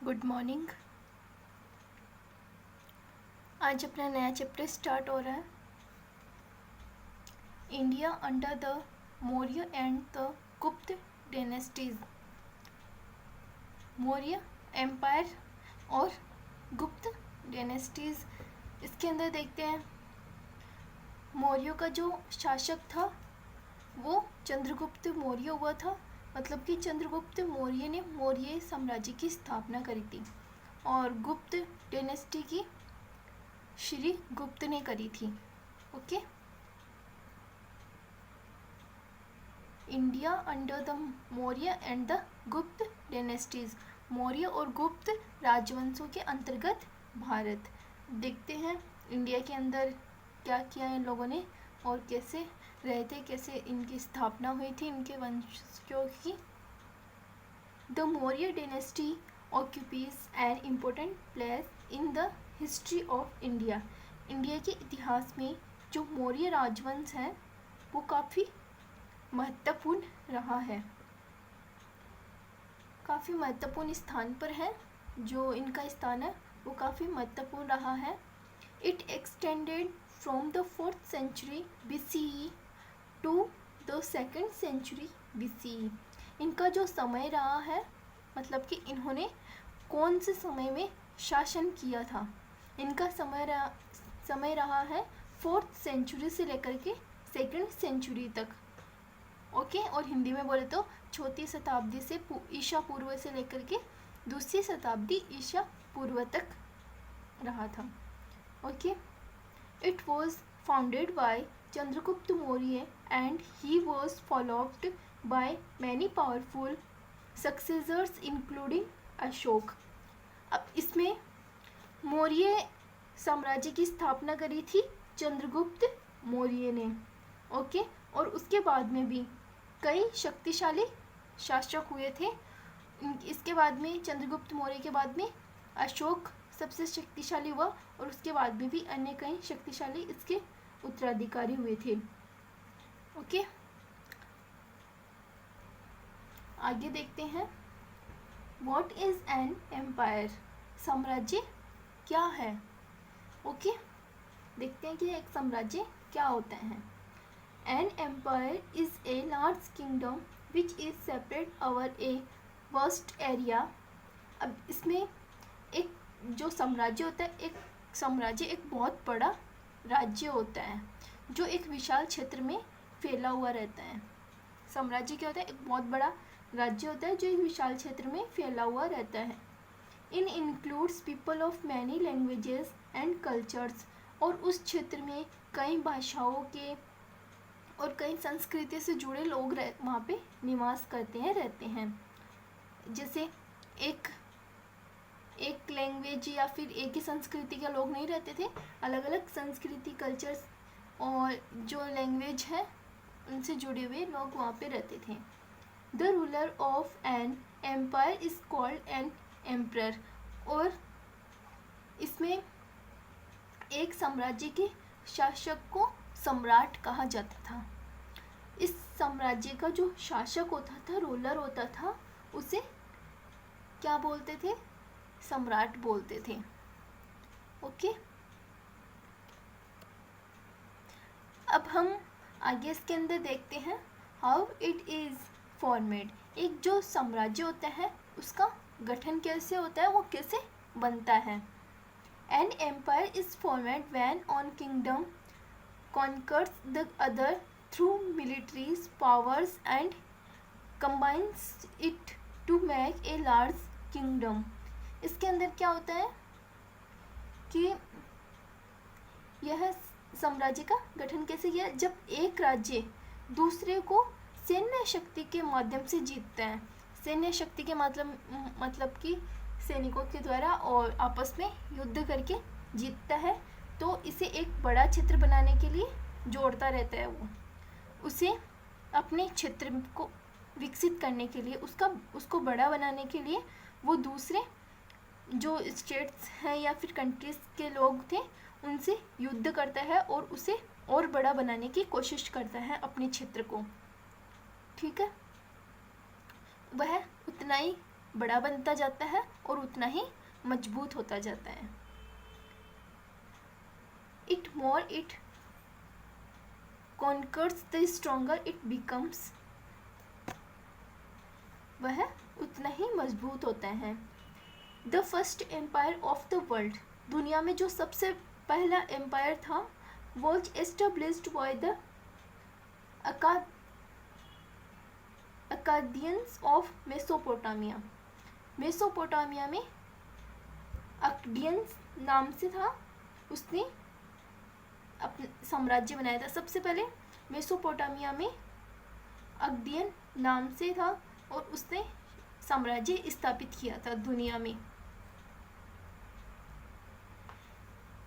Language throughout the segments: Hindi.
Good morning. आज अपना नया चैप्टर स्टार्ट हो रहा है। India under the Maurya and the गुप्त डायनेस्टीज। मौर्य एम्पायर और गुप्त डायनेस्टीज। इसके अंदर देखते हैं, मौर्यों का जो शासक था वो चंद्रगुप्त मौर्य हुआ था। मतलब कि चंद्रगुप्त मौर्य ने मौर्य साम्राज्य की स्थापना करी थी और गुप्त डायनेस्टी की श्री गुप्त ने करी थी। Okay. India under the Maurya and the गुप्त डायनेस्टीज। मौर्य और गुप्त राजवंशों के अंतर्गत भारत। देखते हैं इंडिया के अंदर क्या किया इन लोगों ने और कैसे रहे थे, कैसे इनकी स्थापना हुई थी, इनके वंशजों की। The Maurya dynasty occupies an important place in the history of India। India के इतिहास में जो मौर्य राजवंश है वो काफ़ी महत्वपूर्ण रहा है, काफ़ी महत्वपूर्ण स्थान पर है। जो इनका स्थान है वो काफ़ी महत्वपूर्ण रहा है। It extended from the 4th century BCE to the 2nd century BCE। इनका जो समय रहा है, मतलब कि इन्होंने कौन से समय में शासन किया था, इनका समय रहा है 4th century से लेकर के 2nd century तक। ओके। और हिंदी में बोले तो 4वीं शताब्दी से ईसा पूर्व से लेकर के 2री शताब्दी ईसा पूर्व तक रहा था। Okay. It was founded by Chandragupta Maurya and he was followed by many powerful successors including Ashok. अब इसमें मौर्य साम्राज्य की स्थापना करी थी चंद्रगुप्त मौर्य ने। ओके। और उसके बाद में भी कई शक्तिशाली शासक हुए थे। इसके बाद में चंद्रगुप्त मौर्य के बाद में अशोक सबसे शक्तिशाली हुआ और उसके बाद में भी अन्य कई शक्तिशाली इसके उत्तराधिकारी हुए थे। ओके। आगे देखते हैं, व्हाट इज एन एम्पायर। साम्राज्य क्या है। ओके। देखते हैं कि एक साम्राज्य क्या होता है। An empire is a large kingdom which is separate over a vast area. अब इसमें एक जो साम्राज्य होता है, एक साम्राज्य एक बहुत बड़ा राज्य होता है जो एक विशाल क्षेत्र में फैला हुआ रहता है। साम्राज्य क्या होता है, एक बहुत बड़ा राज्य होता है जो एक विशाल क्षेत्र में फैला हुआ रहता है। In includes people of many languages and cultures. और उस क्षेत्र में कई भाषाओं के और कई संस्कृति से जुड़े लोग वहाँ पे निवास करते हैं, रहते हैं। जैसे एक लैंग्वेज या फिर एक ही संस्कृति के लोग नहीं रहते थे, अलग अलग संस्कृति, कल्चर्स और जो लैंग्वेज है उनसे जुड़े हुए लोग वहाँ पे रहते थे। The ruler of an empire is called an emperor. और इसमें एक साम्राज्य के शासक को सम्राट कहा जाता था। इस साम्राज्य का जो शासक होता था, रूलर होता था, उसे क्या बोलते थे, सम्राट बोलते थे। ओके। अब हम आगे इसके अंदर देखते हैं हाउ इट इज फॉर्मेड। एक जो साम्राज्य होता है उसका गठन कैसे होता है, वो कैसे बनता है। An empire is formed when one kingdom conquers the other through military powers and combines it to make a large kingdom। इसके अंदर क्या होता है कि यह साम्राज्य का गठन कैसे किया, जब एक राज्य दूसरे को सैन्य शक्ति के माध्यम से जीतता है। सैन्य शक्ति के मतलब कि सैनिकों के द्वारा और आपस में युद्ध करके जीतता है, तो इसे एक बड़ा क्षेत्र बनाने के लिए जोड़ता रहता है। वो उसे अपने क्षेत्र को विकसित करने के लिए, उसको बड़ा बनाने के लिए वो दूसरे जो स्टेट्स हैं या फिर कंट्रीज़ के लोग थे उनसे युद्ध करता है और उसे और बड़ा बनाने की कोशिश करता है अपने क्षेत्र को। ठीक है। वह उतना ही बड़ा बनता जाता है और उतना ही मजबूत होता जाता है। it conquers the stronger it becomes, वह उतना ही मजबूत होता है। The first empire of the world, दुनिया में जो सबसे पहला एम्पायर था, was established by the Akkadians of Mesopotamia. Mesopotamia में अकडियंस नाम से था, उसने अपना साम्राज्य बनाया था। सबसे पहले मेसोपोटामिया में अकडियन नाम से था और उसने साम्राज्य स्थापित किया था दुनिया में।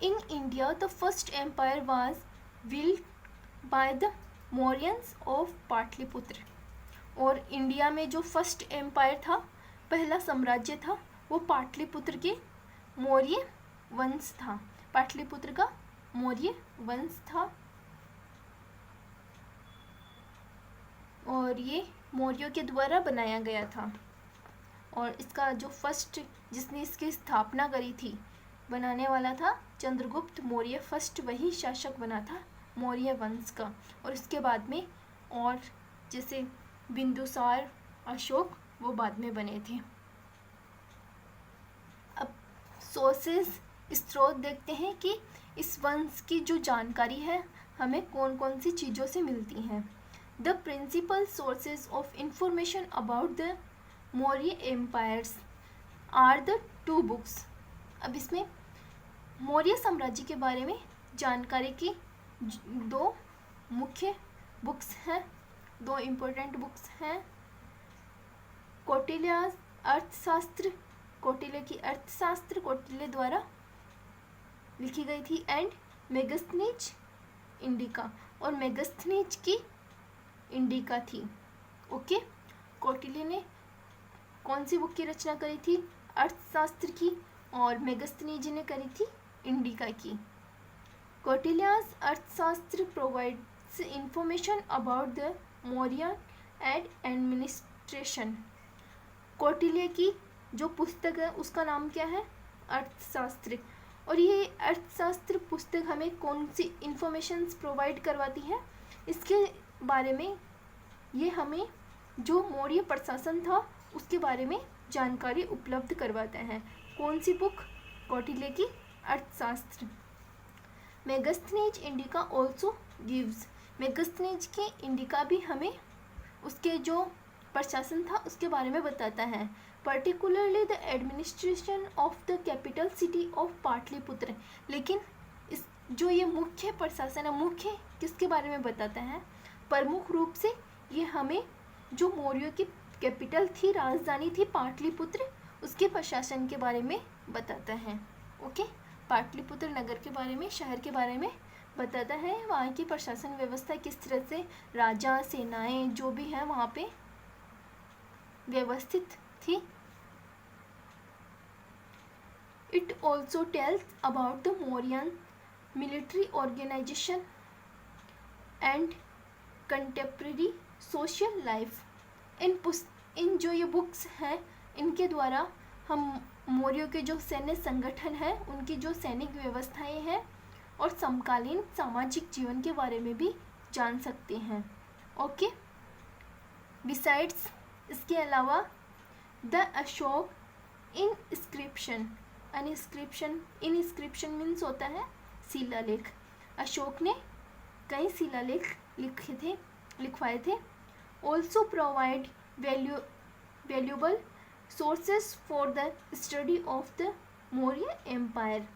In India the first empire was built by the Mauryans of Pataliputra, और इंडिया में जो फर्स्ट एम्पायर था, पहला साम्राज्य था, वो पाटलिपुत्र के मौर्य वंश था। पाटलिपुत्र का मौर्य वंश था और ये मौर्यों के द्वारा बनाया गया था। और इसका जो फर्स्ट जिसने इसकी स्थापना करी थी, बनाने वाला था चंद्रगुप्त मौर्य। फर्स्ट वही शासक बना था मौर्य वंश का। और इसके बाद में और जैसे बिंदुसार, अशोक, वो बाद में बने थे। अब सोर्सेस, स्रोत देखते हैं कि इस वंश की जो जानकारी है हमें कौन कौन सी चीज़ों से मिलती हैं। The principal sources of information about the Maurya empires are the 2 books. अब इसमें मौर्य साम्राज्य के बारे में जानकारी की 2 मुख्य बुक्स हैं, 2 इम्पोर्टेंट बुक्स हैं। कौटिल्य अर्थशास्त्र, कौटिल्य की अर्थशास्त्र कौटिल्य द्वारा लिखी गई थी, एंड मेगस्थनीज इंडिका, और मेगस्थनीज की इंडिका थी। ओके, कौटिल्य ने कौन सी बुक की रचना करी थी? अर्थशास्त्र की, और मेगस्थनीज ने करी थी इंडिका की। कौटिल्या's अर्थशास्त्र provides information about the Maurya and administration. Kautilya की जो पुस्तक है उसका नाम क्या है? अर्थशास्त्र। और ये अर्थशास्त्र पुस्तक हमें कौन सी इंफॉर्मेशंस प्रोवाइड करवाती है? इसके बारे में ये हमें जो मौर्य प्रशासन था उसके बारे में जानकारी उपलब्ध करवाता है। कौन सी बुक? कौटिल्य की अर्थशास्त्र। Megasthenes indica also gives, Megasthenes की इंडिका भी हमें उसके जो प्रशासन था उसके बारे में बताता है। Particularly the administration of the capital city of Pataliputra. लेकिन इस जो ये मुख्य प्रशासन है, मुख्य किसके बारे में बताता है? प्रमुख रूप से ये हमें जो मौर्यों की कैपिटल थी, राजधानी थी पाटलिपुत्र, उसके प्रशासन के बारे में बताता है। ओके, पाटलिपुत्र नगर के बारे में, शहर के बारे में बताता है। वहाँ की प्रशासन व्यवस्था किस तरह से राजा, सेनाएं जो भी हैं वहाँ पे व्यवस्थित थी। It also tells about the Mauryan military organization and contemporary social life. इन जो ये बुक्स हैं इनके द्वारा हम मौर्यों के जो सैन्य संगठन है, उनकी जो सैनिक व्यवस्थाएं हैं और समकालीन सामाजिक जीवन के बारे में भी जान सकते हैं। ओके, बिसाइड्स इसके अलावा the Ashoka inscription, inscription means होता है शिलालेख। अशोक ने कई शिलालेख लिखवाए थे। Also provide valuable sources for the study of the Maurya empire.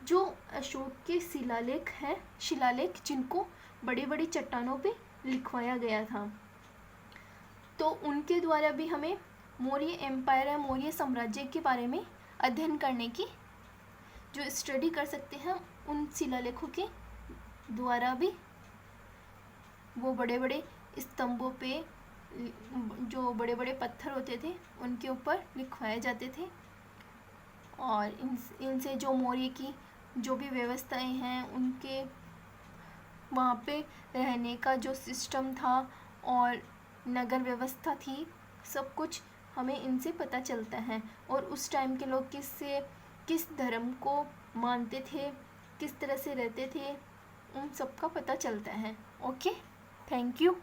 जो अशोक के शिलालेख जिनको बड़ी बड़ी चट्टानों पे लिखवाया गया था, तो उनके द्वारा भी हमें मौर्य एम्पायर है, मौर्य साम्राज्य के बारे में अध्ययन करने की जो स्टडी कर सकते हैं। उन शिलालेखों के द्वारा भी वो बड़े बड़े स्तंभों पे जो बड़े बड़े पत्थर होते थे उनके ऊपर लिखवाए जाते थे, और इनसे जो मौर्य की जो भी व्यवस्थाएं हैं, उनके वहाँ पे रहने का जो सिस्टम था और नगर व्यवस्था थी, सब कुछ हमें इनसे पता चलता है। और उस टाइम के लोग किस धर्म को मानते थे, किस तरह से रहते थे, उन सब का पता चलता है। Okay, thank you.